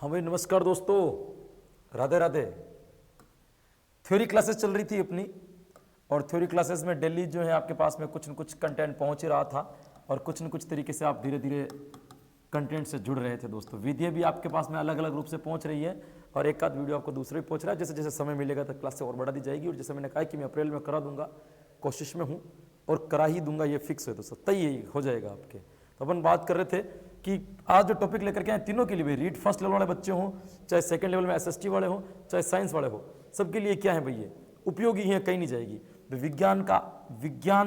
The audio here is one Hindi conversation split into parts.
हाँ भाई नमस्कार दोस्तों, राधे राधे। थ्योरी क्लासेस चल रही थी अपनी, और थ्योरी क्लासेस में डेली जो है आपके पास में कुछ न कुछ कंटेंट पहुंच ही रहा था, और कुछ न कुछ तरीके से आप धीरे धीरे कंटेंट से जुड़ रहे थे दोस्तों। वीडियो भी आपके पास में अलग अलग रूप से पहुंच रही है, और एक आध वीडियो आपको दूसरे भी पहुंच रहा है। जैसे जैसे समय मिलेगा तो क्लास से और बढ़ा दी जाएगी, और जैसे मैंने कहा कि मैं अप्रैल में करा दूंगा, कोशिश में हूँ और करा ही दूंगा, ये फिक्स है दोस्तों, तय हो जाएगा आपके। तो अपन बात कर रहे थे कि आज जो टॉपिक लेकर के आए तीनों के लिए भाई, रीड फर्स्ट लेवल वाले बच्चे हों, चाहे सेकंड लेवल में एसएसटी वाले हों, चाहे साइंस वाले हो, सबके लिए क्या है भाई, ये उपयोगी है, कहीं नहीं जाएगी। विज्ञान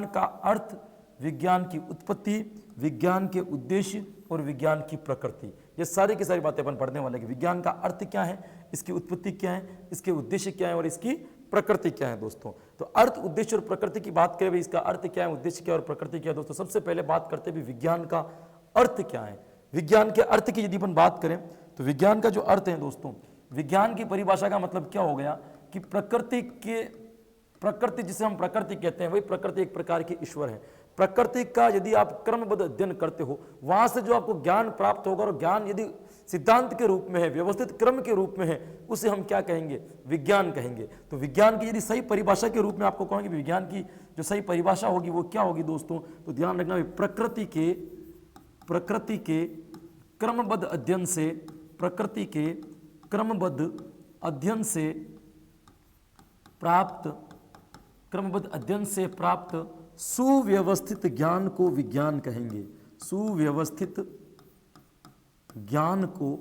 का अर्थ, विज्ञान की उत्पत्ति, विज्ञान के उद्देश्य और विज्ञान की प्रकृति, ये सारी की सारी बातें अपन पढ़ने वाले हैं। विज्ञान का अर्थ क्या है, इसकी उत्पत्ति क्या है, इसके उद्देश्य क्या है और इसकी प्रकृति क्या है दोस्तों। तो अर्थ, उद्देश्य और प्रकृति की बात करें, इसका अर्थ क्या है, उद्देश्य क्या है और प्रकृति क्या है दोस्तों। सबसे पहले बात करते हैं विज्ञान का अर्थ क्या है। विज्ञान के अर्थ की यदि अपन बात करें तो विज्ञान का जो अर्थ है दोस्तों, विज्ञान की परिभाषा का मतलब क्या हो गया कि प्रकृति जिसे हम प्रकृति कहते हैं, वही प्रकृति एक प्रकार की ईश्वर है। प्रकृति का यदि आप क्रमबद्ध अध्ययन करते हो, वहां से जो आपको ज्ञान प्राप्त होगा, और ज्ञान यदि सिद्धांत के रूप में है, व्यवस्थित क्रम के रूप में है, उसे हम क्या कहेंगे, विज्ञान कहेंगे। तो विज्ञान की यदि सही परिभाषा के रूप में आपको कहेंगे, विज्ञान की जो सही परिभाषा होगी वो क्या होगी दोस्तों, तो ध्यान रखना, प्रकृति के क्रमबद्ध अध्ययन से, प्रकृति के क्रमबद्ध अध्ययन से प्राप्त सुव्यवस्थित ज्ञान को विज्ञान कहेंगे। सुव्यवस्थित ज्ञान को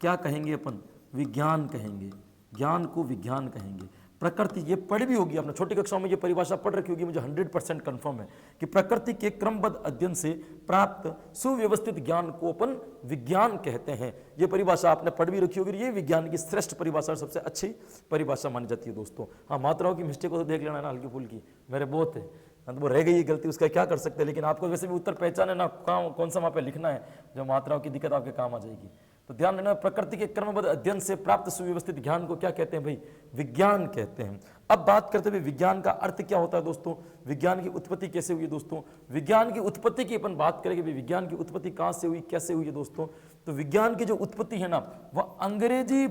क्या कहेंगे अपन, विज्ञान कहेंगे। ज्ञान को विज्ञान कहेंगे। प्रकृति, ये पढ़ी भी होगी आपने, छोटी कक्षाओं में ये परिभाषा पढ़ रखी होगी, मुझे 100% कंफर्म है कि प्रकृति के क्रमबद्ध अध्ययन से प्राप्त सुव्यवस्थित ज्ञान को अपन विज्ञान कहते हैं। ये परिभाषा आपने पढ़ भी रखी होगी, ये विज्ञान की श्रेष्ठ परिभाषा, सबसे अच्छी परिभाषा मानी जाती है दोस्तों। हाँ, मात्राओं की मिस्टेक को तो देख लेना ना, हल्की फुल्की मेरे बहुत है, तो वो रह गई गलती, उसका क्या कर सकते हैं, लेकिन आपको वैसे भी उत्तर पहचाने ना, कौन सा वहाँ पे लिखना है, जो मात्राओं की दिक्कत आपके काम आ जाएगी। तो ध्यान रखना, प्रकृति के क्रमबद्ध अध्ययन से प्राप्त सुव्यवस्थित ज्ञान को क्या कहते हैं भाई, विज्ञान कहते हैं। अब बात करते हुए विज्ञान का अर्थ क्या होता है दोस्तों, विज्ञान की उत्पत्ति कैसे हुई है दोस्तों। विज्ञान की उत्पत्ति की अपन बात करेंगे, विज्ञान की उत्पत्ति कहाँ से हुई, कैसे हुई है दोस्तों। तो विज्ञान की जो उत्पत्ति है ना, वह अंग्रेजी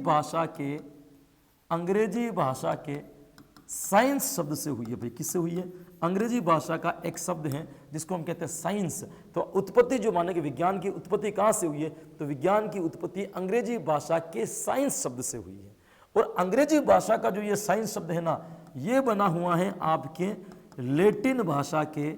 भाषा के साइंस शब्द से हुई है भाई। किससे हुई है, अंग्रेजी भाषा का एक शब्द है जिसको हम कहते हैं साइंस। तो उत्पत्ति जो माने कि विज्ञान की उत्पत्ति कहां से हुई है, तो विज्ञान की उत्पत्ति अंग्रेजी भाषा के साइंस शब्द से हुई है। और अंग्रेजी भाषा का जो ये साइंस शब्द है ना, ये बना हुआ है आपके लैटिन भाषा के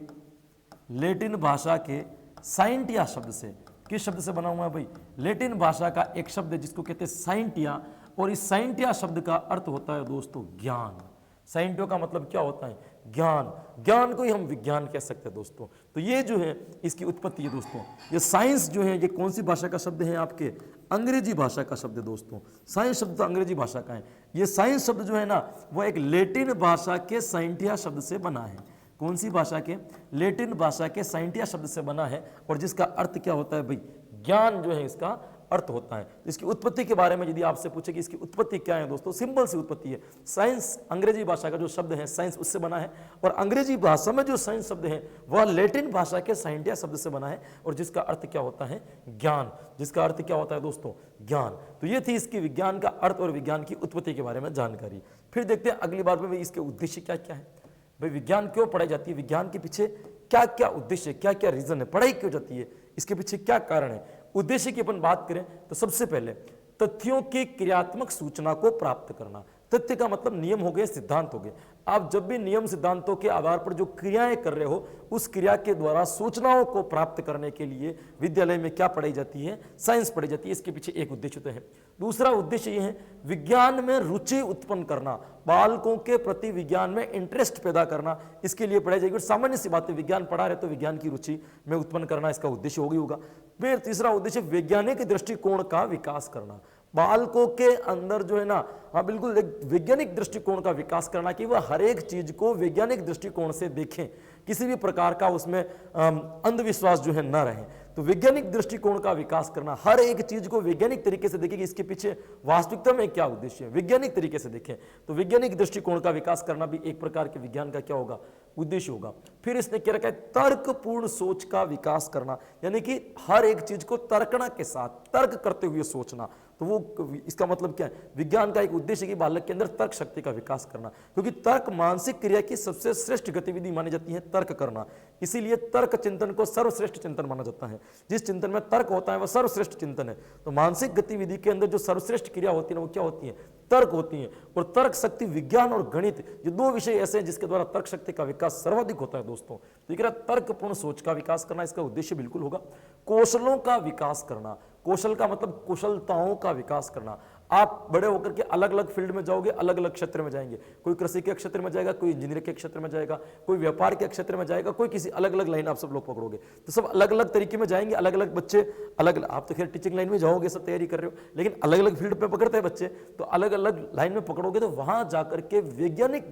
साइंटिया शब्द से। किस शब्द से बना हुआ है भाई, लैटिन भाषा का एक शब्द है जिसको कहते हैं साइंटिया, और इस साइंटिया शब्द का अर्थ होता है दोस्तों ज्ञान। साइंटियो का मतलब क्या होता है, ज्ञान। ज्ञान को ही हम विज्ञान कह सकते हैं दोस्तों। तो ये जो है इसकी उत्पत्ति है दोस्तों। ये साइंस जो है, ये कौन सी भाषा का शब्द है, आपके अंग्रेजी भाषा का शब्द है दोस्तों। साइंस शब्द तो अंग्रेजी भाषा का है। ये साइंस शब्द जो है ना, वो एक लैटिन भाषा के साइंटिया शब्द से बना है। कौन सी भाषा के, लैटिन भाषा के साइंटिया शब्द से बना है, और जिसका अर्थ क्या होता है भाई, ज्ञान जो है इसका अर्थ होता है। इसकी उत्पत्ति के बारे में यदि आपसे पूछे कि इसकी उत्पत्ति क्या है दोस्तों, सिंपल सी उत्पत्ति है। साइंस, अंग्रेजी भाषा का जो शब्द है साइंस, उससे बना है, और अंग्रेजी भाषा में जो साइंस शब्द है वह लैटिन भाषा के साइंटिया शब्द से बना है, और जिसका अर्थ क्या होता है, ज्ञान। जिसका अर्थ क्या होता है दोस्तों, ज्ञान। तो ये थी इसकी विज्ञान का अर्थ और विज्ञान की उत्पत्ति के बारे में जानकारी। फिर देखते हैं अगली बार में इसके उद्देश्य क्या क्या है भाई, विज्ञान क्यों पढ़ाई जाती है, विज्ञान के पीछे क्या क्या उद्देश्य, क्या क्या रीजन है, पढ़ाई क्यों जाती है, इसके पीछे क्या कारण है। उद्देश्य की अपन बात करें तो सबसे पहले तथ्यों की क्रियात्मक सूचना को प्राप्त करना। तथ्य का मतलब नियम हो गए, सिद्धांत हो गए। आप जब भी नियम सिद्धांतों के आधार पर जो क्रियाएं कर रहे हो, उस क्रिया के द्वारा सूचनाओं को प्राप्त करने के लिए विद्यालय में क्या पढ़ाई जाती है, साइंस पढ़ाई जाती है। इसके पीछे एक उद्देश्य तो है। दूसरा उद्देश्य यह है विज्ञान में रुचि उत्पन्न करना, बालकों के प्रति विज्ञान में इंटरेस्ट पैदा करना, इसके लिए पढ़ाई जाएगी। सामान्य सी बात है, विज्ञान पढ़ा रहे तो विज्ञान की रुचि में उत्पन्न करना इसका उद्देश्य होगा। फिर तीसरा उद्देश्य वैज्ञानिक दृष्टिकोण का विकास करना, बालकों के अंदर जो है ना, हाँ बिल्कुल, एक वैज्ञानिक दृष्टिकोण का विकास करना कि वह हर एक चीज को वैज्ञानिक दृष्टिकोण से देखें, किसी भी प्रकार का उसमें अंधविश्वास जो है न रहे। तो वैज्ञानिक दृष्टिकोण का विकास करना, हर एक चीज को वैज्ञानिक तरीके से देखें कि इसके पीछे वास्तविकता में क्या उद्देश्य है, वैज्ञानिक तरीके से देखें। तो वैज्ञानिक दृष्टिकोण का विकास करना भी एक प्रकार के विज्ञान का क्या होगा, उद्देश्य होगा। फिर इसने क्या रखा है, तर्कपूर्ण सोच का विकास करना, यानी कि हर एक चीज को तर्कना के साथ तर्क करते हुए सोचना। तो वो इसका मतलब क्या है, विज्ञान का एक उद्देश्य है कि बालक के अंदर तर्क शक्ति का विकास करना, क्योंकि तर्क मानसिक क्रिया की सबसे श्रेष्ठ गतिविधि मानी जाती है, तर्क करना। इसीलिए तर्क चिंतन को सर्वश्रेष्ठ चिंतन माना जाता है। जिस चिंतन में तर्क होता है वह सर्वश्रेष्ठ चिंतन है। तो मानसिक गतिविधि के अंदर जो सर्वश्रेष्ठ क्रिया होती है वो क्या होती है, तर्क होती है। और तर्क शक्ति, विज्ञान और गणित, ये दो विषय ऐसे हैं जिसके द्वारा तर्क शक्ति का विकास सर्वाधिक होता है दोस्तों। तो ये तर्कपूर्ण सोच का विकास करना इसका उद्देश्य बिल्कुल होगा। कौशलों का विकास करना, कौशल का मतलब कुशलताओं का विकास करना। आप बड़े होकर के अलग अलग फील्ड में जाओगे, अलग अलग क्षेत्र में जाएंगे, कोई कृषि के क्षेत्र में जाएगा, कोई इंजीनियरिंग के क्षेत्र में जाएगा, कोई व्यापार के क्षेत्र में जाएगा, कोई किसी अलग अलग लाइन आप सब लोग पकड़ोगे। तो सब अलग अलग तरीके में जाएंगे, अलग अलग बच्चे अलग, आप तो खैर टीचिंग लाइन में जाओगे, सब तैयारी कर रहे हो, लेकिन अलग अलग फील्ड पे पकड़ते हैं बच्चे, तो अलग अलग लाइन में पकड़ोगे तो वहां जाकर के वैज्ञानिक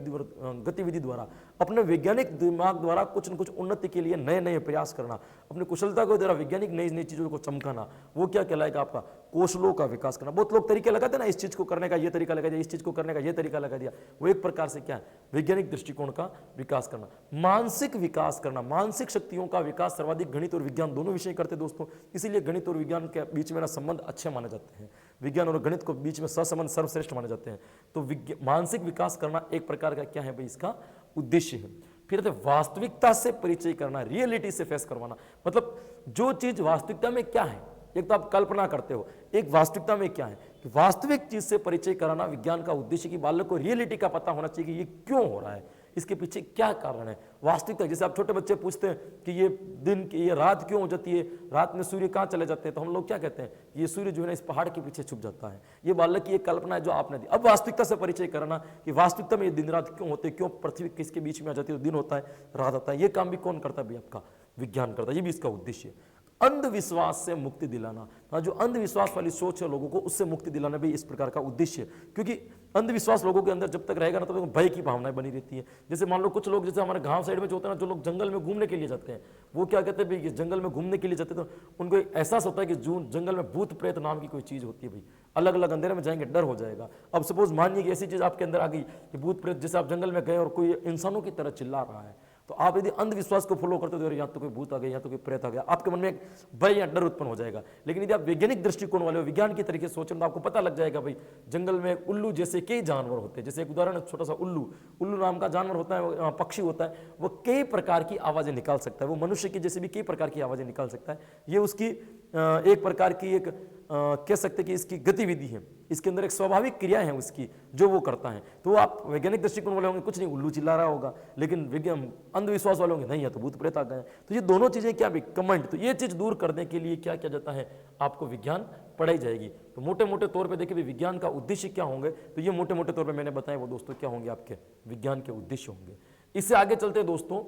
गतिविधि द्वारा, अपने वैज्ञानिक दिमाग द्वारा कुछ न कुछ उन्नति के लिए नए नए प्रयास करना, अपनी कुशलता को द्वारा वैज्ञानिक नई नई चीजों को चमकाना, वो क्या कहलाएगा, आपका कौशलों का विकास करना। बहुत लोग तरीके लगाते हैं ना, इस चीज को करने का ये तरीका लगा दिया, इस चीज को करने का ये तरीका लगा दिया, वो एक प्रकार से क्या है, वैज्ञानिक दृष्टिकोण का विकास करना। मानसिक विकास करना, मानसिक शक्तियों का विकास सर्वाधिक गणित और विज्ञान दोनों विषय करते हैं दोस्तों। इसीलिए गणित और विज्ञान के बीच में ना संबंध अच्छे माने जाते हैं, विज्ञान और गणित को बीच में सहसंबंध सर्वश्रेष्ठ माने जाते हैं। तो मानसिक विकास करना एक प्रकार का क्या है भाई, इसका उद्देश्य है। फिर वास्तविकता से परिचय करना, रियलिटी से फेस करवाना, मतलब जो चीज वास्तविकता में क्या है, एक तो आप कल्पना करते हो, एक वास्तविकता में क्या है, कि वास्तविक चीज से परिचय कराना विज्ञान का उद्देश्य, कि बालक को रियलिटी का पता होना चाहिए कि ये क्यों हो रहा है, इसके पीछे क्या कारण है, वास्तविकता। जैसे आप छोटे बच्चे पूछते हैं कि ये दिन की ये रात क्यों हो जाती है, रात में सूर्य कहाँ चले जाते हैं, तो हम लोग क्या कहते हैं, ये सूर्य जो है ना इस पहाड़ के पीछे छुप जाता है। ये बालक की एक कल्पना है जो आपने दी। अब वास्तविकता से परिचय कराना कि वास्तविकता में ये दिन रात क्यों होते हैं, क्यों पृथ्वी किसके बीच में आ जाती है, तो दिन होता है रात आता है, ये काम भी कौन करता है भाई, आपका विज्ञान करता है। ये भी इसका उद्देश्य है। अंधविश्वास से मुक्ति दिलाना, जो अंधविश्वास वाली सोच है लोगों को, उससे मुक्ति दिलाना भी इस प्रकार का उद्देश्य है। क्योंकि अंधविश्वास लोगों के अंदर जब तक रहेगा ना, तो भय की भावनाएं बनी रहती है। जैसे मान लो कुछ लोग, जैसे हमारे गांव साइड में जो होता है ना, जो लोग जंगल में घूमने के लिए जाते हैं, वो क्या कहते हैं भाई, जंगल में घूमने के लिए जाते हैं तो उनको एहसास होता है कि जंगल में भूत प्रेत नाम की कोई चीज होती है भाई, अलग अलग अंधेरे में जाएंगे डर हो जाएगा। अब सपोज मानिए कि ऐसी चीज आपके अंदर आ गई कि भूत प्रेत, जैसे आप जंगल में गए और कोई इंसानों की तरह चिल्ला रहा है, तो आप यदि अंधविश्वास को फॉलो करते हो, या तो कोई भूत आ गया, या तो कोई प्रेत आ गया, आपके मन में एक भय या डर उत्पन्न हो जाएगा। लेकिन यदि आप वैज्ञानिक दृष्टिकोण वाले हो, विज्ञान की तरीके से सोचें, तो आपको पता लग जाएगा भाई जंगल में उल्लू जैसे कई जानवर होते हैं। जैसे एक उदाहरण, छोटा सा उल्लू नाम का जानवर होता है, पक्षी होता है, वो कई प्रकार की आवाजें निकाल सकता है, वो मनुष्य की जैसे भी कई प्रकार की आवाजें निकाल सकता है। ये उसकी एक प्रकार की एक कह सकते कि इसकी गतिविधि है, इसके अंदर एक स्वाभाविक क्रिया है उसकी, जो वो करता है। तो आप वैज्ञानिक दृष्टिकोण वाले होंगे, कुछ नहीं, उल्लू चिल्ला रहा होगा, लेकिन अंधविश्वास वाले होंगे, नहीं है तो भूत प्रेत आ गए। तो ये दोनों चीजें क्या भी कमेंट, तो ये चीज दूर करने के लिए क्या किया जाता है, आपको विज्ञान पढ़ाई जाएगी। तो मोटे मोटे तौर पे देखिए विज्ञान का उद्देश्य क्या होंगे, तो ये मोटे मोटे तौर पे मैंने बताया वो दोस्तों क्या होंगे, आपके विज्ञान के उद्देश्य होंगे। इससे आगे चलते हैं दोस्तों,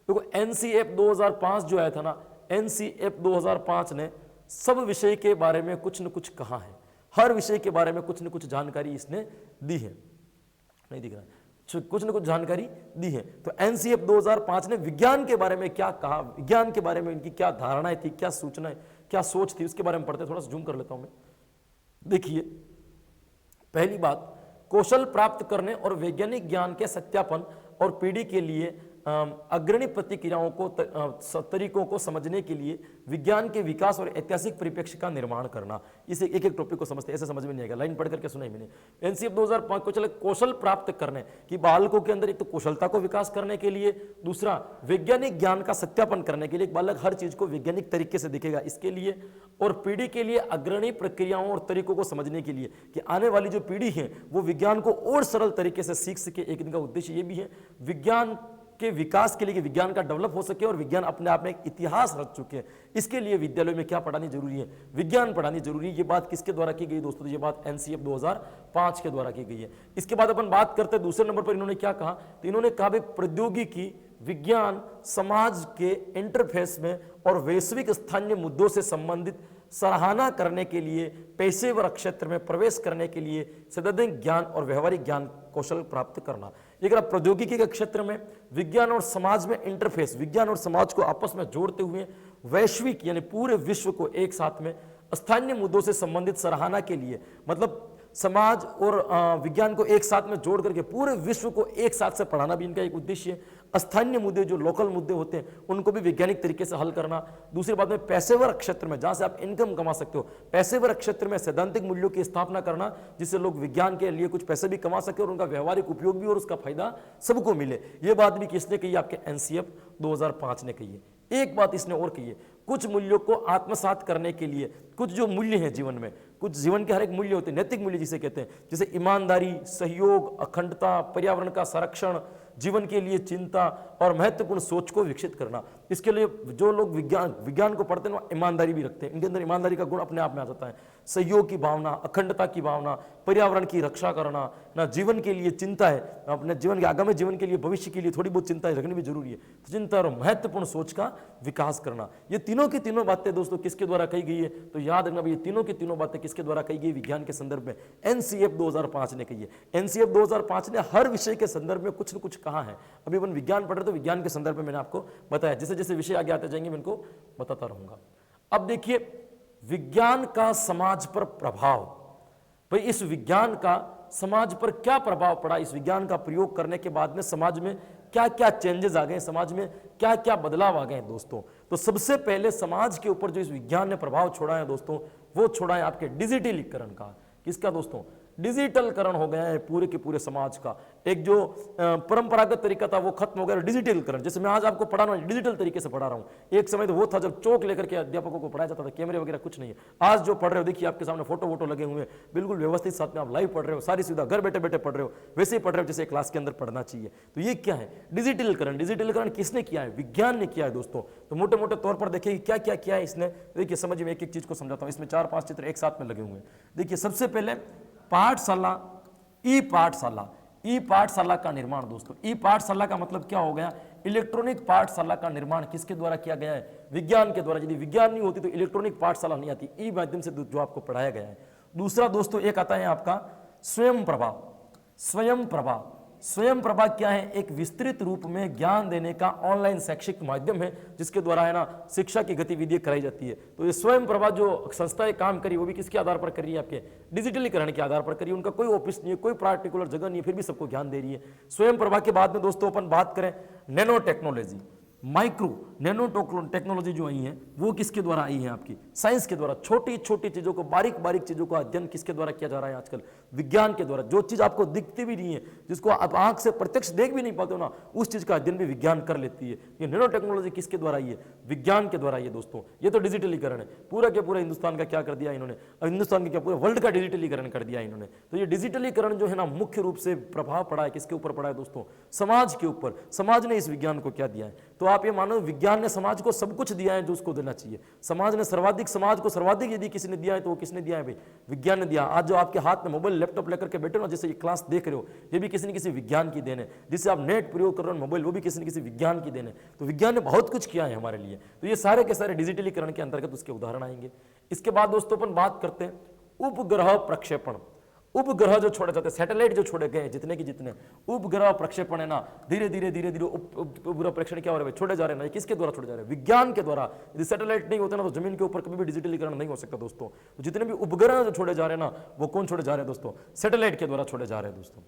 देखो NCF 2005 जो आया था ना, NCF 2005 ने सब विषय के बारे में कुछ न कुछ कहा है, हर विषय के बारे में कुछ न कुछ जानकारी इसने दी है, नहीं दिख रहा है, कुछ न कुछ जानकारी दी है। तो NCF 2005 ने विज्ञान के बारे में क्या कहा, विज्ञान के बारे में इनकी क्या धारणाएं थी, क्या सूचनाएं, क्या सोच थी, उसके बारे में पढ़ते हैं। थोड़ा सा जूम कर लेता हूं मैं। देखिए पहली बात, कौशल प्राप्त करने और वैज्ञानिक ज्ञान के सत्यापन और पीढ़ी के लिए अग्रणी प्रतिक्रियाओं को तरीकों को समझने के लिए विज्ञान के विकास और ऐतिहासिक परिप्रेक्ष्य का निर्माण करना। इसे एक एक टॉपिक को समझते, ऐसे समझ में नहीं आएगा, लाइन पढ़ करके सुनाई मैंने। NCF 2005 को चले कौशल प्राप्त करने कि बालकों के अंदर एक तो कौशलता को विकास करने के लिए, दूसरा वैज्ञानिक ज्ञान का सत्यापन करने के लिए, एक बालक हर चीज को वैज्ञानिक तरीके से देखेगा इसके लिए, और पीढ़ी के लिए अग्रणी प्रक्रियाओं और तरीकों को समझने के लिए कि आने वाली जो पीढ़ी है वो विज्ञान को और सरल तरीके से सीख सके। एक इनका उद्देश्य ये भी है विज्ञान के विकास के लिए, कि विज्ञान का डेवलप हो सके और विज्ञान अपने आप में एक इतिहास रच चुके हैं। इसके लिए विद्यालयों में क्या पढ़ानी जरूरी है, विज्ञान पढ़ानी जरूरी है। ये बात किसके द्वारा की गई दोस्तों, ये बात NCF 2005 के द्वारा की गई है। इसके बाद अपन बात करते हैं दूसरे नंबर पर इन्होंने क्या कहा, तो इन्होंने कहा भाई प्रौद्योगिकी विज्ञान समाज के इंटरफेस में और वैश्विक स्थानीय मुद्दों से संबंधित सराहना करने के लिए, पेशेवर क्षेत्र में प्रवेश करने के लिए सैद्धांतिक ज्ञान और व्यवहारिक ज्ञान कौशल प्राप्त करना। एक प्रौद्योगिकी के क्षेत्र में विज्ञान और समाज में इंटरफेस, विज्ञान और समाज को आपस में जोड़ते हुए वैश्विक यानी पूरे विश्व को एक साथ में स्थानीय मुद्दों से संबंधित सराहना के लिए, मतलब समाज और विज्ञान को एक साथ में जोड़ करके पूरे विश्व को एक साथ से पढ़ाना भी इनका एक उद्देश्य है। स्थानीय मुद्दे जो लोकल मुद्दे होते हैं उनको भी वैज्ञानिक तरीके से हल करना। दूसरी बात में पेशेवर क्षेत्र में जहां से आप इनकम कमा सकते हो, पेशेवर क्षेत्र में सैद्धांतिक मूल्यों की स्थापना करना जिससे लोग विज्ञान के लिए कुछ पैसे भी कमा सके और उनका व्यवहारिक उपयोग भी और उसका फायदा सबको मिले। ये बात भी किसने कही? आपके एनसीएफ 2005 ने कही है। एक बात इसने और कही है, कुछ मूल्यों को आत्मसात करने के लिए कुछ जो मूल्य हैं जीवन में, कुछ जीवन के हर एक मूल्य होते हैं, नैतिक मूल्य जिसे कहते हैं, जैसे ईमानदारी, सहयोग, अखंडता, पर्यावरण का संरक्षण, जीवन के लिए चिंता और महत्वपूर्ण सोच को विकसित करना। इसके लिए जो लोग विज्ञान को पढ़ते हैं वो ईमानदारी भी रखते हैं, इनके अंदर ईमानदारी का गुण अपने आप में आ जाता है। सहयोग की भावना, अखंडता की भावना, पर्यावरण की रक्षा करना, ना जीवन के लिए चिंता है, अपने जीवन के आगामी जीवन के लिए, भविष्य के लिए थोड़ी बहुत चिंता रखनी भी जरूरी है। तो चिंता और महत्वपूर्ण सोच का विकास करना, ये तीनों की तीनों बातें दोस्तों किसके द्वारा कही गई है? तो याद रखना भाई, ये तीनों की तीनों बातें किसके द्वारा कही गई? विज्ञान के संदर्भ में एनसीएफ 2005 ने कही है। एनसीएफ 2005 ने हर विषय के संदर्भ में कुछ न कुछ कहा है। अभी अपन विज्ञान पढ़ रहे तो विज्ञान के संदर्भ में मैंने आपको बताया, जैसे जैसे विषय आगे आते जाएंगे मैं इनको बताता रहूंगा। अब देखिए विज्ञान का समाज पर प्रभाव, भाई इस विज्ञान का समाज पर क्या प्रभाव पड़ा? इस विज्ञान का प्रयोग करने के बाद में समाज में क्या क्या चेंजेस आ गए, समाज में क्या क्या बदलाव आ गए दोस्तों? तो सबसे पहले समाज के ऊपर जो इस विज्ञान ने प्रभाव छोड़ा है दोस्तों, वो छोड़ा है आपके डिजिटलीकरण का। किसका दोस्तों? डिजिटलकरण हो गया है पूरे के पूरे समाज का। एक जो परंपरागत तरीका था वो खत्म हो गया, डिजिटलीकरण। जैसे मैं आज आपको पढ़ा रहा हूँ डिजिटल तरीके से पढ़ा रहा हूँ। एक समय तो वो था जब चौक लेकर के अध्यापकों को पढ़ाया जाता था, कैमरे वगैरह कुछ नहीं है। आज जो पढ़ रहे हो देखिए आपके सामने फोटो वोटो लगे हुए हैं, बिल्कुल व्यवस्थित, साथ में आप लाइव पढ़ रहे हो, सारी सुविधा घर बैठे बैठे पढ़ रहे हो, वैसे ही पढ़ रहे हो जैसे क्लास के अंदर पढ़ना चाहिए। तो ये क्या है? डिजिटलीकरण। डिजिटलीकरण किसने किया है? विज्ञान ने किया है दोस्तों। तो मोटे मोटे तौर पर देखिए क्या क्या किया है इसने। देखिए समझिए, मैं एक एक चीज को समझाता हूँ। इसमें 4-5 चित्र एक साथ में लगे हुए हैं। देखिए सबसे पहले पाठशाला, ई पाठशाला का निर्माण दोस्तों। ई पाठशाला का मतलब क्या हो गया? इलेक्ट्रॉनिक पाठशाला का निर्माण किसके द्वारा किया गया है? विज्ञान के द्वारा। यदि विज्ञान नहीं होती तो इलेक्ट्रॉनिक पाठशाला नहीं आती, ई माध्यम से जो आपको पढ़ाया गया है। दूसरा दोस्तों एक आता है आपका स्वयं प्रभा। स्वयं प्रभा क्या है? एक विस्तृत रूप में ज्ञान देने का ऑनलाइन शैक्षिक माध्यम है जिसके द्वारा है ना शिक्षा की गतिविधियां कराई जाती है। तो ये स्वयं प्रभा जो संस्थाएं काम करी वो भी किसके आधार पर कर रही है? आपके डिजिटलीकरण के आधार पर करी है। उनका कोई ऑफिस नहीं है, कोई पार्टिकुलर जगह नहीं है, फिर भी सबको ज्ञान दे रही है। स्वयं प्रभा के बाद में दोस्तों अपन बात करें nano technology, micro nano technology जो आई है वो किसके द्वारा आई है? आपकी साइंस के द्वारा। छोटी छोटी चीजों को, बारीक बारीक चीजों का अध्ययन किसके द्वारा किया जा रहा है आजकल? विज्ञान के द्वारा। जो चीज आपको दिखती भी नहीं है, जिसको आप आंख से प्रत्यक्ष देख भी नहीं पाते हो ना, उस चीज का अध्ययन भी विज्ञान कर लेती है। ये नैनो टेक्नोलॉजी किसके द्वारा आई है? विज्ञान के द्वारा आई है दोस्तों। ये तो डिजिटलीकरण है। पूरा के पूरा हिंदुस्तान का क्या कर दिया इन्होंने? हिंदुस्तान के क्या पूरे वर्ल्ड का डिजिटलीकरण कर दिया इन्होंने। तो ये डिजिटलीकरण जो है ना मुख्य रूप से प्रभाव पड़ा है किसके ऊपर पड़ा है दोस्तों? समाज के ऊपर। समाज ने इस विज्ञान को क्या दिया है? तो आप ये मानो विज्ञान ने समाज को सब कुछ दिया है जो उसको देना चाहिए। समाज ने सर्वाधिक, समाज को सर्वाधिक यदि किसी ने दिया है तो वो किसने दिया है भाई? विज्ञान ने दिया। आज जो आपके हाथ में मोबाइल लैपटॉप लेकर के बैठे हो ना, जैसे ये क्लास देख रहे हो, ये भी किसी न किसी विज्ञान की देन है। जिससे आप नेट प्रयोग कर रहे हो मोबाइल, वो भी किसी न किसी विज्ञान की देन है। तो विज्ञान ने बहुत कुछ किया है हमारे लिए। तो ये सारे के सारे डिजिटलीकरण के अंतर्गत उसके उदाहरण आएंगे। इसके बाद दोस्तों अपन बात करते हैं उपग्रह प्रक्षेपण। उपग्रह जो छोड़े जाते हैं, सैटेलाइट जो छोड़े गए जितने की जितने उपग्रह प्रक्षेपण है ना, धीरे धीरे उपग्रह प्रेक्षण क्या हो रहा है? छोड़े जा रहे हैं ना। किसके द्वारा छोड़े जा रहे हैं? विज्ञान के द्वारा। यदि सैटेलाइट नहीं होता ना तो जमीन के ऊपर कभी भी डिजिटलीकरण नहीं हो सकता दोस्तों। तो जितने भी उपग्रह जो छोड़े जा रहे हैं ना, वो कौन छोड़े जा रहे हैं दोस्तों? सैटेलाइट के द्वारा छोड़े जा रहे हैं दोस्तों।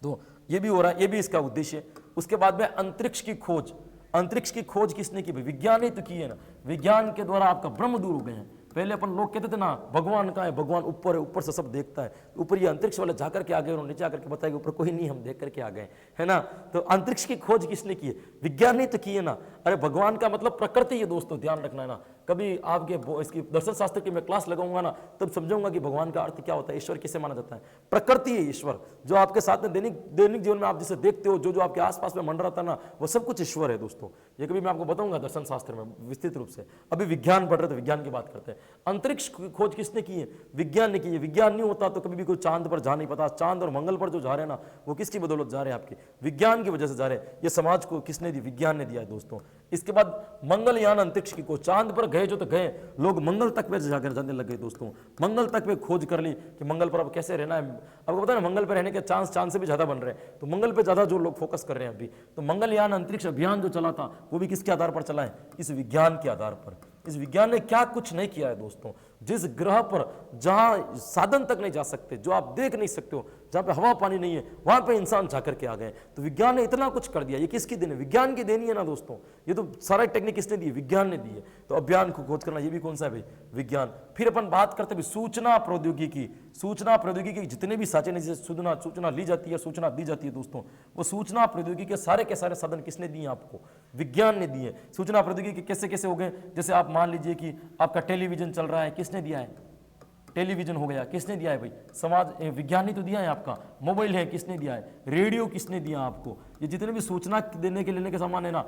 तो ये भी हो रहा है, ये भी इसका उद्देश्य है। उसके बाद में अंतरिक्ष की खोज। अंतरिक्ष की खोज किसने की? विज्ञान ही तो की है ना। विज्ञान के द्वारा आपका ब्रह्म दूर हो गए हैं। पहले अपन लोग कहते थे ना भगवान कहाँ है? भगवान ऊपर है, ऊपर से सब देखता है। ऊपर ये अंतरिक्ष वाले जाकर के आ गए और नीचे आकर के बताया कि ऊपर कोई नहीं, हम देख करके आ गए, है ना। तो अंतरिक्ष की खोज किसने की है? विज्ञान ने तो की है ना। अरे भगवान का मतलब प्रकृति है दोस्तों, ध्यान रखना है ना। कभी आपके इसकी दर्शन शास्त्र की मैं क्लास लगाऊंगा ना, तब समझाऊंगा कि भगवान का अर्थ क्या होता है, ईश्वर किसे माना जाता है। प्रकृति है ईश्वर। जो आपके साथ में दैनिक जीवन में आप जिसे देखते हो, जो आपके आसपास में मंडराता है ना, वो सब कुछ ईश्वर है दोस्तों। ये कभी मैं आपको बताऊंगा दर्शन शास्त्र में विस्तृत रूप से। अभी विज्ञान पढ़ रहे तो विज्ञान की बात करते हैं। अंतरिक्ष खोज किसने की है? विज्ञान ने की है। विज्ञान नहीं होता तो कभी भी कोई चांद पर जा नहीं पाता। चांद और मंगल पर जो जा रहे हैं ना, वो किसकी बदौलत जा रहे हैं? आपके विज्ञान की वजह से जा रहे हैं। ये समाज को किसने दी? विज्ञान ने दिया है दोस्तों। इसके बाद मंगलयान अंतरिक्ष की खोज। चांद पर गए जो तो गए, लोग मंगल तक पे जाकर जाने लगे दोस्तों। मंगल तक पे खोज कर ली कि मंगल पर अब कैसे रहना है। आपको पता है ना, मंगल पर रहने के चांस चांद से भी ज्यादा बन रहे हैं। तो मंगल पे ज्यादा जो लोग फोकस कर रहे हैं अभी। तो मंगलयान अंतरिक्ष अभियान जो चला था वो भी किसके आधार पर चला है? इस विज्ञान के आधार पर। इस विज्ञान ने क्या कुछ नहीं किया है दोस्तों। जिस ग्रह पर जहां साधन तक नहीं जा सकते, जो आप देख नहीं सकते हो, जहाँ पे हवा पानी नहीं है वहाँ पे इंसान जा करके आ गए। तो विज्ञान ने इतना कुछ कर दिया, ये किसकी देन है? विज्ञान की देन ही है ना दोस्तों। ये तो सारा टेक्निक किसने दी है? विज्ञान ने दी है। तो अभियान को खोज करना ये भी कौन सा है भाई? विज्ञान। फिर अपन बात करते हैं सूचना प्रौद्योगिकी। सूचना प्रौद्योगिकी के जितने भी साधन जैसे सूचना ली जाती है, सूचना दी जाती है दोस्तों, वो सूचना प्रौद्योगिकी के सारे साधन किसने दिए आपको? विज्ञान ने दिए। सूचना प्रौद्योगिकी कैसे कैसे हो गए? जैसे आप मान लीजिए कि आपका टेलीविजन चल रहा है, किसने दिया है? टेलीविजन हो गया, किसने दिया है भाई? समाज विज्ञान ही तो दिया है आपका। मोबाइल है, किसने दिया है? रेडियो किसने दिया आपको? ये जितने भी सूचना देने के लेने के सामान है ना,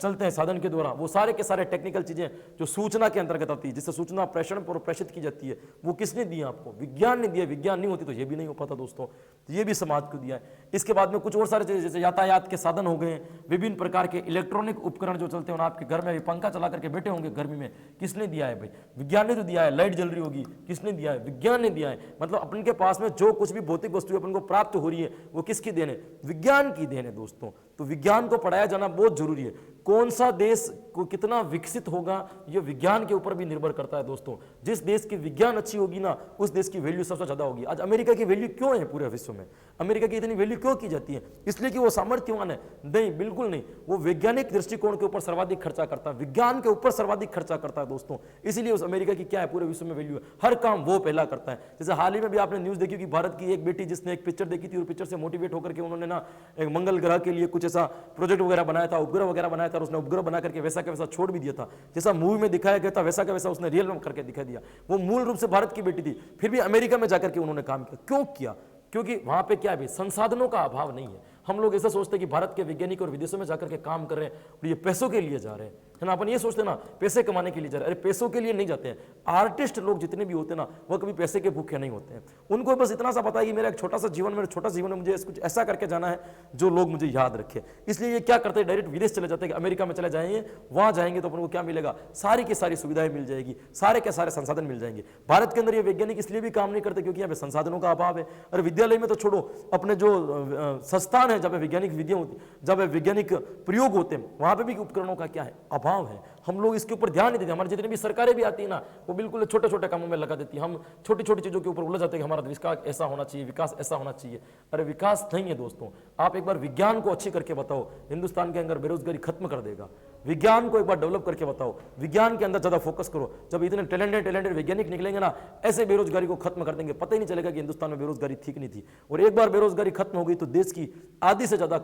चलते हैं साधन के द्वारा, वो सारे के सारे टेक्निकल चीजें जो सूचना के अंतर्गत आती है, जिससे सूचना प्रेषण पर प्रेषित की जाती है, वो किसने दिया आपको? विज्ञान ने दिया। विज्ञान नहीं होती तो ये भी नहीं हो पाता दोस्तों। तो ये भी समाज को दिया है। इसके बाद में कुछ और सारे चीजें जैसे यातायात के साधन हो गए, विभिन्न प्रकार के इलेक्ट्रॉनिक उपकरण जो चलते हैं, आपके घर में पंखा चला करके बैठे होंगे गर्मी में, किसने दिया है भाई? विज्ञान ने तो दिया है। लाइट जल रही होगी, किसने दिया है? विज्ञान ने दिया है। मतलब अपन के पास में जो कुछ भी भौतिक वस्तु अपन को प्राप्त हो रही है, वो किसकी देन है? विज्ञान की देन है दोस्तों। तो विज्ञान को पढ़ाया जाना बहुत जरूरी है। कौन सा देश को कितना विकसित होगा ये विज्ञान के ऊपर भी निर्भर करता है दोस्तों। जिस देश की विज्ञान अच्छी होगी ना, उस देश की वैल्यू सबसे ज्यादा होगी। आज अमेरिका की वैल्यू क्यों है पूरे विश्व में? अमेरिका की इतनी वैल्यू क्यों की जाती है? इसलिए कि वो सामर्थ्यवान है? नहीं, बिल्कुल नहीं। वो वैज्ञानिक दृष्टिकोण के ऊपर सर्वाधिक खर्चा करता है, विज्ञान के ऊपर सर्वाधिक खर्चा करता है दोस्तों। इसीलिए उस अमेरिका की क्या है पूरे विश्व में वैल्यू है। हर काम वो पहला करता है। जैसे हाल ही में भी आपने न्यूज देखी कि भारत की एक बेटी जिसने एक पिक्चर देखी थी और पिक्चर से मोटिवेट होकर के उन्होंने ना एक मंगल ग्रह के लिए कुछ ऐसा प्रोजेक्ट वगैरह बनाया था, उपग्रह वगैरह बनाया था, और उसने उपग्रह बना करके वैसा का वैसा छोड़ भी दिया था। जैसा मूवी में दिखाया गया था वैसा का वैसा उसने रियल में करके दिखा दिया। वो मूल रूप से भारत की बेटी थी, फिर भी अमेरिका में जाकर के उन्होंने काम किया। क्यों किया? क्योंकि वहां पे क्या है, संसाधनों का अभाव नहीं है। हम लोग ऐसा सोचते हैं कि भारत के वैज्ञानिक और विदेशों में जाकर के काम कर रहे हैं और ये पैसों के लिए जा रहे हैं, है ना। अपन ये सोचते हैं ना पैसे कमाने के लिए जा रहे हैं। अरे पैसों के लिए नहीं जाते हैं। आर्टिस्ट लोग जितने भी होते हैं ना, वो कभी पैसे के भूखे नहीं होते हैं। उनको बस इतना सा पता है कि मेरा एक छोटा सा जीवन में मुझे कुछ ऐसा करके जाना है जो लोग मुझे याद रखे। इसलिए ये क्या करते हैं, डायरेक्ट विदेश चले जाते हैं कि अमेरिका में चले जाएंगे, वहां जाएंगे तो अपन को क्या मिलेगा? सारी की सारी सुविधाएं मिल जाएगी, सारे के सारे संसाधन मिल जाएंगे। भारत के अंदर ये वैज्ञानिक इसलिए भी काम नहीं करते क्योंकि यहाँ पे संसाधनों का अभाव है। और विद्यालय में तो छोड़ो, अपने जो संस्थान है जब वैज्ञानिक विधियां होती, जब वैज्ञानिक प्रयोग होते हैं, वहां पे भी उपकरणों का क्या है? अभाव है। हम लोग इसके ऊपर ध्यान नहीं देते। हमारे जितनी भी सरकारें भी आती है ना, वो बिल्कुल छोटे छोटे कामों में लगा देती है। हम छोटी छोटी चीजों के ऊपर उलझ जाते हैं कि हमारा विकास ऐसा होना चाहिए, विकास ऐसा होना चाहिए। अरे विकास नहीं है दोस्तों। आप एक बार विज्ञान को अच्छी करके बताओ, हिंदुस्तान के अंदर बेरोजगारी खत्म कर देगा। विज्ञान को एक बार डेवलप करके बताओ, विज्ञान के अंदर ज्यादा फोकस करो। जब इतने टैलेंटेड वैज्ञानिक निकलेंगे ना, ऐसे बेरोजगारी को खत्म कर देंगे, पता ही नहीं चलेगा कि हिंदुस्तान में बेरोजगारी ठीक नहीं थी। और एक बार बेरोजगारी खत्म हो गई तो देश की आधी से ज्यादा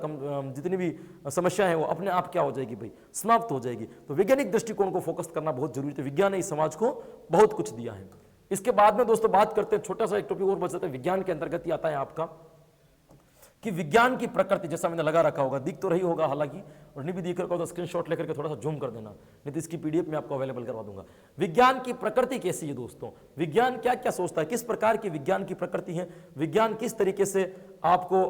जितनी भी समस्या है वो अपने आप क्या हो जाएगी भाई? समाप्त हो जाएगी। तो वैज्ञानिक दृष्टिकोण को फोकस करना बहुत जरूरी है। विज्ञान ने इस समाज को बहुत कुछ दिया है। इसके बाद में दोस्तों बात करते हैं, छोटा सा एक टॉपिक और बच जाता है, विज्ञान के अंतर्गत ही आता है आपका कि विज्ञान की प्रकृति। जैसा मैंने लगा रखा होगा, दिख तो रही होगा हालांकि, और नहीं भी दिख रखा हो तो स्क्रीनशॉट लेकर के थोड़ा सा जूम कर देना, नहीं तो इसकी पीडीएफ में आपको अवेलेबल करवा दूंगा। विज्ञान की प्रकृति कैसी है दोस्तों? विज्ञान क्या क्या सोचता है, किस प्रकार की विज्ञान की प्रकृति है, विज्ञान किस तरीके से आपको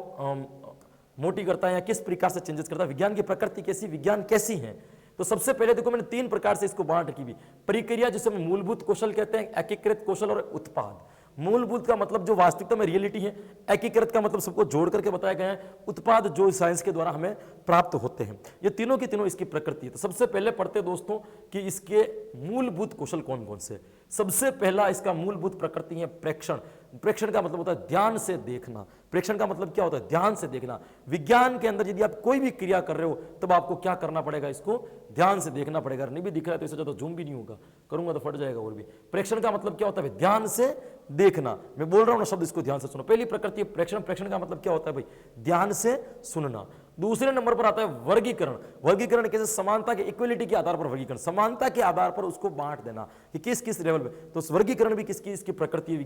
मोटी करता है या किस प्रकार से चेंजेस करता है, विज्ञान की प्रकृति कैसी, विज्ञान कैसी है। तो सबसे पहले देखो, मैंने 3 प्रकार से इसको बांट रखी हुई। प्रक्रिया जिसे हम मूलभूत कौशल कहते हैं, एकीकृत कौशल और उत्पाद। मूलभूत का मतलब जो वास्तविकता में रियलिटी है, एकीकृत का मतलब सबको जोड़ करके बताया गया है, उत्पाद जो साइंस के द्वारा हमें प्राप्त होते हैं। ये तीनों की तीनों इसकी प्रकृति है। तो सबसे पहले पढ़ते दोस्तों कि इसके मूलभूत कौशल कौन कौन से। सबसे पहला इसका मूलभूत प्रकृति है प्रेक्षण। प्रेक्षण का मतलब होता है ध्यान से देखना। प्रेक्षण का मतलब क्या होता है? ध्यान से देखना। विज्ञान के अंदर यदि आप कोई भी क्रिया कर रहे हो तब आपको क्या करना पड़ेगा? इसको ध्यान से देखना पड़ेगा। नहीं भी दिख रहा है तो इससे ज्यादा जूम भी नहीं होगा, करूंगा तो फट जाएगा और भी। प्रेक्षण का मतलब क्या होता है? ध्यान से देखना। मैं बोल रहा हूं ना शब्द, इसको ध्यान से सुनो। पहली प्रकृति प्रेक्षण। प्रेक्षण का मतलब क्या होता है भाई? ध्यान से सुनना। दूसरे नंबर पर आता है वर्गीकरण। वर्गीकरण कैसे? समानता के, इक्वलिटी के आधार पर वर्गीकरण, समानता के आधार पर उसको बांट देना कि किस किस लेवल पे। तो वर्गीकरण भी किसकी, इसकी प्रकृति है।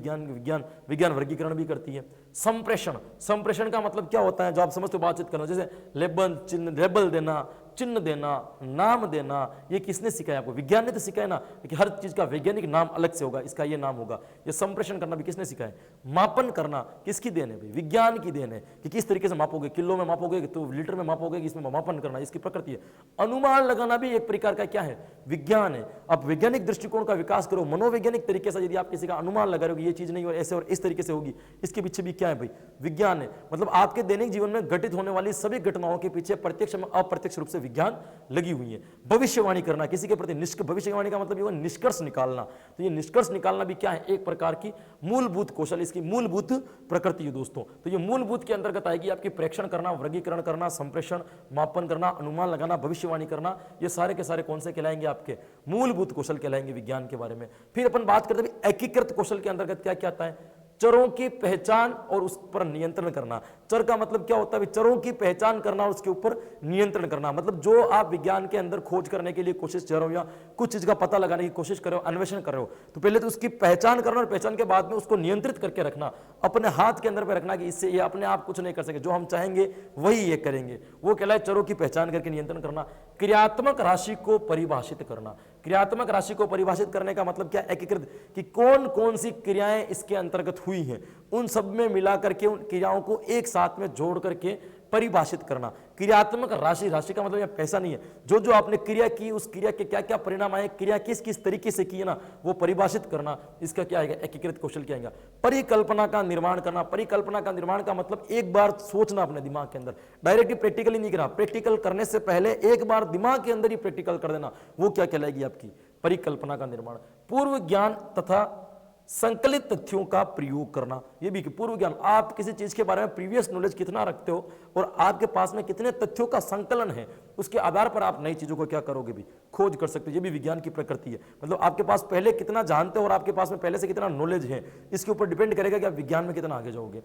विज्ञान वर्गीकरण भी करती है। संप्रेषण। संप्रेषण का मतलब क्या होता है? जो आप समझते हो बातचीत करना, जैसे लेबल देना, चिन्ह देना, नाम देना, ये किसने सिखाया आपको? विज्ञान ने तो सिखाया ना कि हर चीज का वैज्ञानिक नाम अलग से होगा, इसका ये नाम होगा। ये संप्रेषण करना भी किसने सिखाया? मापन करना किसकी देन है भाई? विज्ञान की देन है कि किस तरीके से मापोगे, किलो में मापोगे तो लीटर में मापोगे, कि इसमें मापन करना, इसकी प्रकृति है। अनुमान लगाना भी एक प्रकार का क्या है? विज्ञान है। अब वैज्ञानिक दृष्टिकोण का विकास करो, मनोवैज्ञानिक तरीके से यदि आप किसी का अनुमान लगा रहे हो कि ये चीज नहीं और ऐसे और इस तरीके से होगी, इसके पीछे भी क्या है भाई? विज्ञान है। मतलब आपके दैनिक जीवन में घटित होने वाली सभी घटनाओं के पीछे प्रत्यक्ष अप्रत्यक्ष रूप से विज्ञान लगी हुई है। भविष्यवाणी करना, किसी के प्रति भविष्यवाणी का मतलब ये निष्कर्ष निकालना, तो ये निष्कर्ष निकालना भी क्या है, एक प्रकार की मूलभूत कौशल, इसकी मूलभूत प्रकृति है दोस्तों। तो ये मूलभूत के अंतर्गत आएगी आपकी प्रेक्षण करना, वर्गीकरण करना, संप्रेषण, मापन करना, अनुमान लगाना, भविष्यवाणी करना, ये सारे के सारे कौन से कहलाएंगे, आपके मूलभूत कौशल कहलाएंगे विज्ञान के बारे में। फिर अपन बात करते हैं एकीकृत कौशल के अंतर्गत क्या क्या आता है, चरों की पहचान और उस पर नियंत्रण करना। चर का मतलब क्या होता है, चरों की पहचान करना और उसके ऊपर नियंत्रण करना, मतलब जो आप विज्ञान के अंदर खोज करने के लिए कोशिश कर रहे हो या कुछ चीज का पता लगाने की कोशिश कर रहे हो, अन्वेषण कर रहे हो, तो पहले तो उसकी पहचान करना और पहचान के बाद में उसको नियंत्रित करके रखना, अपने हाथ के अंदर पे रखना कि इससे ये अपने आप कुछ नहीं कर सके, जो हम चाहेंगे वही ये करेंगे, वो कहलाए चरों की पहचान करके नियंत्रण करना। क्रियात्मक राशि को परिभाषित करना, क्रियात्मक राशि को परिभाषित करने का मतलब क्या, एकीकृत कि कौन कौन सी क्रियाएं इसके अंतर्गत हुई हैं, उन सब में मिला करके उन क्रियाओं को एक साथ में जोड़ करके परिभाषित करना। क्रियात्मक राशि, राशि का मतलब यह पैसा नहीं है, जो जो आपने क्रिया की उस क्रिया के क्या क्या परिणाम आए, क्रिया किस किस तरीके से की है ना, वो परिभाषित करना, इसका क्या आएगा, एकीकृत कौशल क्या आएगा। परिकल्पना का निर्माण करना, परिकल्पना का निर्माण का मतलब एक बार सोचना अपने दिमाग के अंदर, डायरेक्टली प्रैक्टिकली नहीं करा, प्रैक्टिकल करने से पहले एक बार दिमाग के अंदर ही प्रैक्टिकल कर देना, वो क्या कहलाएगी आपकी परिकल्पना का निर्माण। पूर्व ज्ञान तथा संकलित तथ्यों का प्रयोग करना, यह भी कि पूर्व ज्ञान, आप किसी चीज के बारे में प्रीवियस नॉलेज कितना रखते हो और आपके पास में कितने तथ्यों का संकलन है, उसके आधार पर आप नई चीजों को क्या करोगे भी, खोज कर सकते हो। ये भी विज्ञान की प्रकृति है, मतलब आपके पास पहले कितना जानते हो और आपके पास में पहले से कितना नॉलेज है, इसके ऊपर डिपेंड करेगा कि आप विज्ञान में कितना आगे जाओगे।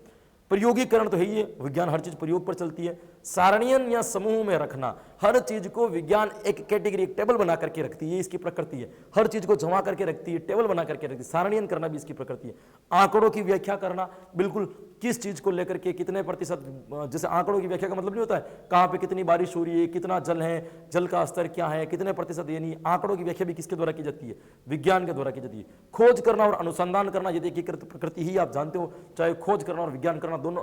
प्रयोगीकरण तो है ही है, विज्ञान हर चीज प्रयोग पर चलती है। सारणियन या समूह में रखना, हर चीज को विज्ञान एक कैटेगरी, एक टेबल बना करके रखती है, इसकी प्रकृति है, हर चीज को जमा करके रखती है, टेबल बना करके रखती है, सारणियन करना भी इसकी प्रकृति है। आंकड़ों की व्याख्या करना, बिल्कुल किस चीज को लेकर के कितने प्रतिशत, जैसे आंकड़ों की व्याख्या का मतलब नहीं होता है कहां पे कितनी बारिश हो रही है, कितना जल है, जल का स्तर क्या है, कितने प्रतिशत, ये नहीं, आंकड़ों की व्याख्या भी किसके द्वारा की जाती है, विज्ञान के द्वारा की जाती है। खोज करना और अनुसंधान करना, ये देखिए प्रकृति ही आप जानते हो, चाहे खोज करना और विज्ञान करना दोनों,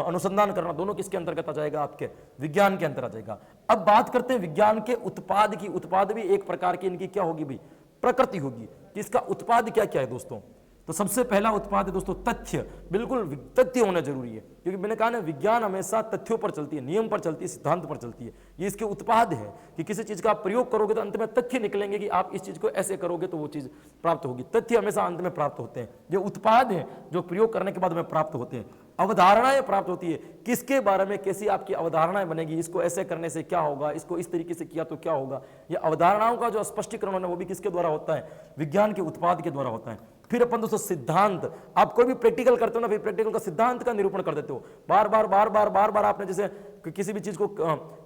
अनुसंधान करना दोनों किसके अंतर्गत आ जाएगा, आपके विज्ञान के अंतर आ जाएगा। अब बात करते हैं विज्ञान के उत्पाद की, उत्पाद भी एक प्रकार की इनकी क्या होगी भाई, प्रकृति होगी कि इसका उत्पाद क्या क्या है दोस्तों। तो सबसे पहला उत्पाद है दोस्तों तथ्य, बिल्कुल तथ्य होना जरूरी है, क्योंकि मैंने कहा ना विज्ञान हमेशा तथ्यों पर चलती है, नियम पर चलती है, सिद्धांत पर चलती है। ये इसके उत्पाद है कि किसी चीज का आप प्रयोग करोगे तो अंत में तथ्य निकलेंगे कि आप इस चीज को ऐसे करोगे तो वो चीज प्राप्त होगी। तथ्य हमेशा अंत में प्राप्त होते हैं, ये उत्पाद है जो प्रयोग करने के बाद हमें प्राप्त होते हैं। अवधारणाएं प्राप्त होती है, किसके बारे में कैसी आपकी अवधारणाएं बनेगी, इसको ऐसे करने से क्या होगा, इसको इस तरीके से किया तो क्या होगा, ये अवधारणाओं का जो स्पष्टीकरण है वो भी किसके द्वारा होता है, विज्ञान के उत्पाद के द्वारा होता है। फिर अपन दोस्तों सिद्धांत, आप कोई भी प्रैक्टिकल करते हो ना, फिर प्रैक्टिकल का सिद्धांत का निरूपण कर देते हो, बार बार बार बार बार बार आपने जैसे किसी भी चीज को,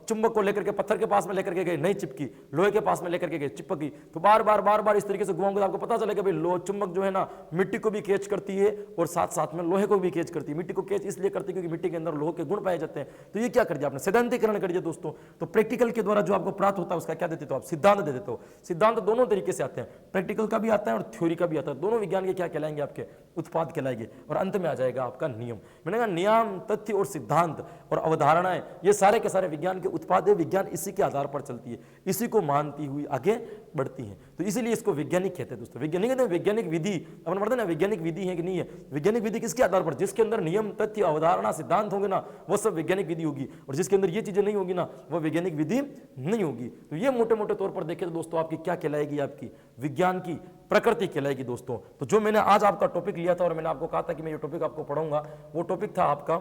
चुंबक को लेकर के पत्थर के पास में लेकर के गए नहीं चिपकी, लोहे के पास में लेकर के गए चिपकी, तो बार बार बार बार इस तरीके से घुमाओगे तो आपको पता चलेगा भाई लोह चुंबक जो है ना मिट्टी को भी कैच करती है और साथ साथ में लोहे को भी कैच करती है। मिट्टी को कैच इसलिए करती है क्योंकि मिट्टी के अंदर लोहे के गुण पाए जाते हैं। तो ये क्या कर दिया आपने, सिद्धांतीकरण कर दिया दोस्तों। तो प्रैक्टिकल के द्वारा जो आपको प्राप्त होता है उसका क्या देते हो आप, सिद्धांत दे देते हो। सिद्धांत दोनों तरीके से आते हैं, प्रैक्टिकल का भी आता है और थ्योरी का भी आता है, दोनों विज्ञान के क्या कहलाएंगे, आपके उत्पाद कहलाएंगे। और अंत में आ जाएगा आपका नियम। मैंने कहा नियम, तथ्य और सिद्धांत और अवधारणाएं, ये सारे के सारे विज्ञान के उत्पाद है। विज्ञान इसी के आधार पर चलती है, इसी को मानती हुई आगे बढ़ती है, तो इसीलिए इसको वैज्ञानिक कहते हैं दोस्तों। वैज्ञानिक कहते हैं वैज्ञानिक विधि, अपन पढ़ते हैं ना वैज्ञानिक विधि है कि नहीं है। वैज्ञानिक विधि किसके आधार पर, जिसके अंदर नियम, तथ्य, अवधारणा, सिद्धांत होंगे ना, वो सब वैज्ञानिक विधि होगी, और जिसके अंदर ये चीजें नहीं होगी ना, वो वैज्ञानिक विधि नहीं होगी। तो ये मोटे मोटे तौर पर देखें तो दोस्तों आपकी क्या कहलाएगी, आपकी विज्ञान की प्रकृति कहलाएगी दोस्तों। तो जो मैंने आज आपका टॉपिक लिया था और मैंने आपको कहा था कि मैं ये टॉपिक आपको पढ़ाऊंगा, वो टॉपिक था आपका,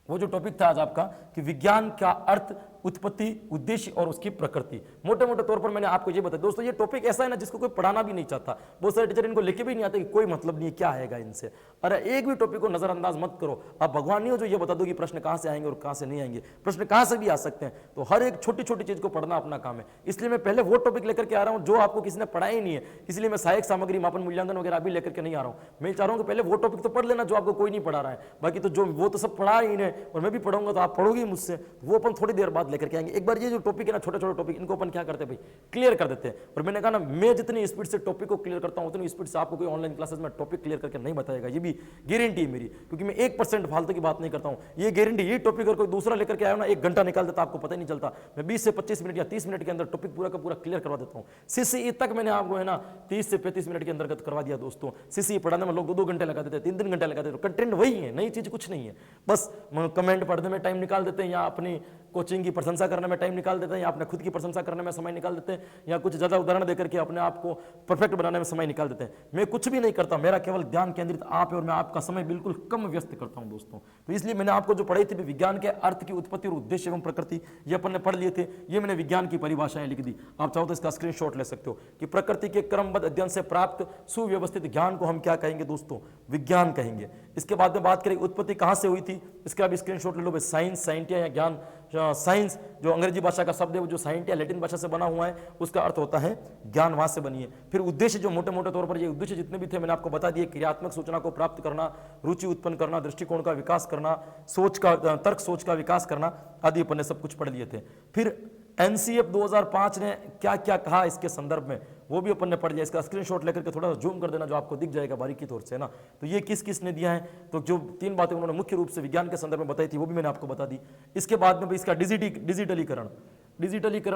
वो जो टॉपिक था आज आपका कि विज्ञान का अर्थ, उत्पत्ति, उद्देश्य और उसकी प्रकृति। मोटे मोटे तौर पर मैंने आपको ये बताया दोस्तों। ये टॉपिक ऐसा है ना जिसको कोई पढ़ाना भी नहीं चाहता, बहुत सारे टीचर इनको लेके भी नहीं आते कि कोई मतलब नहीं है, क्या आएगा इनसे। अरे एक भी टॉपिक को नजरअंदाज मत करो। आप भगवान नहीं हो जो ये बता दो कि प्रश्न कहां से आएंगे और कहां से नहीं आएंगे, प्रश्न कहां से भी आ सकते हैं। तो हर एक छोटी छोटी चीज को पढ़ना अपना काम है। इसलिए मैं पहले वो टॉपिक लेकर के आ रहा हूं जो आपको किसी ने पढ़ा ही नहीं है, इसलिए मैं सहायक सामग्री, मापन, मूल्यांकन वगैरह अभी लेकर के नहीं आ रहा हूं। मैं चाह रहा हूं कि पहले वो टॉपिक तो पढ़ लेना जो आपको कोई नहीं पढ़ा रहा है, बाकी तो जो वो तो सब पढ़ा ही नहीं, और मैं भी पढ़ूंगा तो आप पढ़ोगे मुझसे, वो अपन थोड़ी देर बाद लेकर के आएंगे। एक बार ये जो टॉपिक है ना, छोटे छोटे टॉपिक, इनको अपन क्या करते हैं भाई, क्लियर कर देते हैं। और मैंने कहा ना, मैं जितनी स्पीड से टॉपिक को क्लियर करता हूं उतनी स्पीड से आपको कोई ऑनलाइन क्लासेस में टॉपिक क्लियर करके नहीं बताएगा, ये भी गारंटी है मेरी, क्योंकि मैं 1% फालतू की बात नहीं करता हूं, ये गारंटी। ये टॉपिक और कोई दूसरा लेकर के आया ना, 1 घंटा निकाल देता, आपको पता ही नहीं चलता। मैं 20 से 25 मिनट या 30 मिनट के अंदर टॉपिक पूरा का पूरा क्लियर करवा देता हूं। सीसीई तक मैंने आपको है ना 30 से 35 मिनट के अंतर्गत करवा दिया दोस्तों। सीसीई पढ़ाने में लोग 2-2 घंटे लगा देते हैं, 3-3 घंटे लगा देते हैं। कंटेंट वही है, नई चीज कुछ नहीं है, बस कमेंट पढ़ने में टाइम निकाल देते हैं या अपनी कोचिंग की प्रशंसा करने में टाइम निकाल देते हैं, या अपने खुद की प्रशंसा करने में समय निकाल देते हैं, या कुछ ज़्यादा उदाहरण देकर के अपने आप को परफेक्ट बनाने में समय निकाल देते हैं। मैं कुछ भी नहीं करता, मेरा केवल ध्यान केंद्रित आप है और मैं आपका समय बिल्कुल कम व्यस्त करता हूं दोस्तों। तो इसलिए मैंने आपको जो पढ़ाई थी विज्ञान के अर्थ की उत्पत्ति और उद्देश्य एवं प्रकृति, ये अपन ने पढ़ लिए थे। ये मैंने विज्ञान की परिभाषाएं लिख दी, आप चाहो तो इसका स्क्रीनशॉट ले सकते हो कि प्रकृति के क्रमबद्ध अध्ययन से प्राप्त सुव्यवस्थित ज्ञान को हम क्या कहेंगे दोस्तों, विज्ञान कहेंगे। इसके बाद में बात करें उत्पत्ति कहां से हुई थी, इसका भी स्क्रीनशॉट ले लो भाई। साइंस, साइंटिया या ज्ञान, साइंस जो अंग्रेजी भाषा का शब्द है, वो जो साइंटिया लैटिन भाषा से बना हुआ है, उसका अर्थ होता है ज्ञान, वहां से बनी है। फिर उद्देश्य जो मोटे मोटे तौर पर ये उद्देश्य जितने भी थे मैंने आपको बता दिए, क्रियात्मक सूचना को प्राप्त करना, रुचि उत्पन्न करना, दृष्टिकोण का विकास करना, सोच का तर्क सोच का विकास करना आदि अपन ने सब कुछ पढ़ लिए थे। फिर एनसीएफ 2005 ने क्या क्या कहा इसके संदर्भ में, वो भी अपन ने पढ़ लिया। इसका स्क्रीनशॉट लेकर के थोड़ा जूम कर देना, जो आपको दिख जाएगा बारीकी तौर से ना। तो ये किस किस ने दिया है, तो जो 3 बातें उन्होंने मुख्य रूप से विज्ञान के संदर्भ में बताई थी वो भी मैंने आपको बता दी। इसके बाद में भी इसका डिजिटलीकरण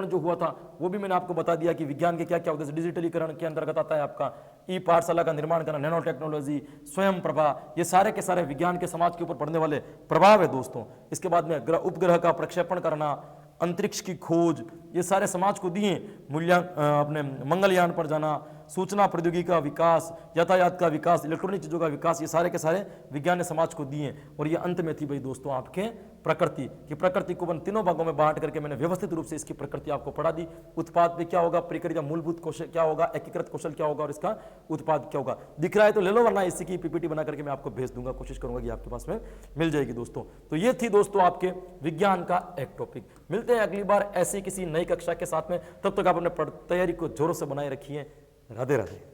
जो हुआ था वो भी मैंने आपको बता दिया कि विज्ञान के क्या क्या उद्देश्य। डिजिटलीकरण के अंतर्गत आता है आपका ई पाठशाला का निर्माण करना, नैनो टेक्नोलॉजी, स्वयं प्रभा, ये सारे के सारे विज्ञान के समाज के ऊपर पड़ने वाले प्रभाव है दोस्तों। इसके बाद में उपग्रह का प्रक्षेपण करना, अंतरिक्ष की खोज, ये सारे समाज को दिए। अपने मंगलयान पर जाना, सूचना प्रौद्योगिकी का विकास, यातायात का विकास, इलेक्ट्रॉनिक चीजों का विकास, ये सारे के सारे विज्ञान ने समाज को दिए। और ये अंत में थी भाई दोस्तों आपके प्रकृति की। प्रकृति को 3 भागों में बांट करके मैंने व्यवस्थित रूप से इसकी प्रकृति आपको पढ़ा दी। उत्पाद में क्या होगा, प्रक्रिया मूलभूत कौशल क्या होगा, एकीकृत कौशल क्या होगा और इसका उत्पाद क्या होगा। दिख रहा है तो ले लो, वरना इसी की पीपीटी बना करके मैं आपको भेज दूंगा, कोशिश करूंगा कि आपके पास में मिल जाएगी दोस्तों। तो ये थी दोस्तों आपके विज्ञान का एक टॉपिक। मिलते हैं अगली बार ऐसी किसी नई कक्षा के साथ में, तब तक आप अपने तैयारी को जोरों से बनाए रखिए। राधे राधे।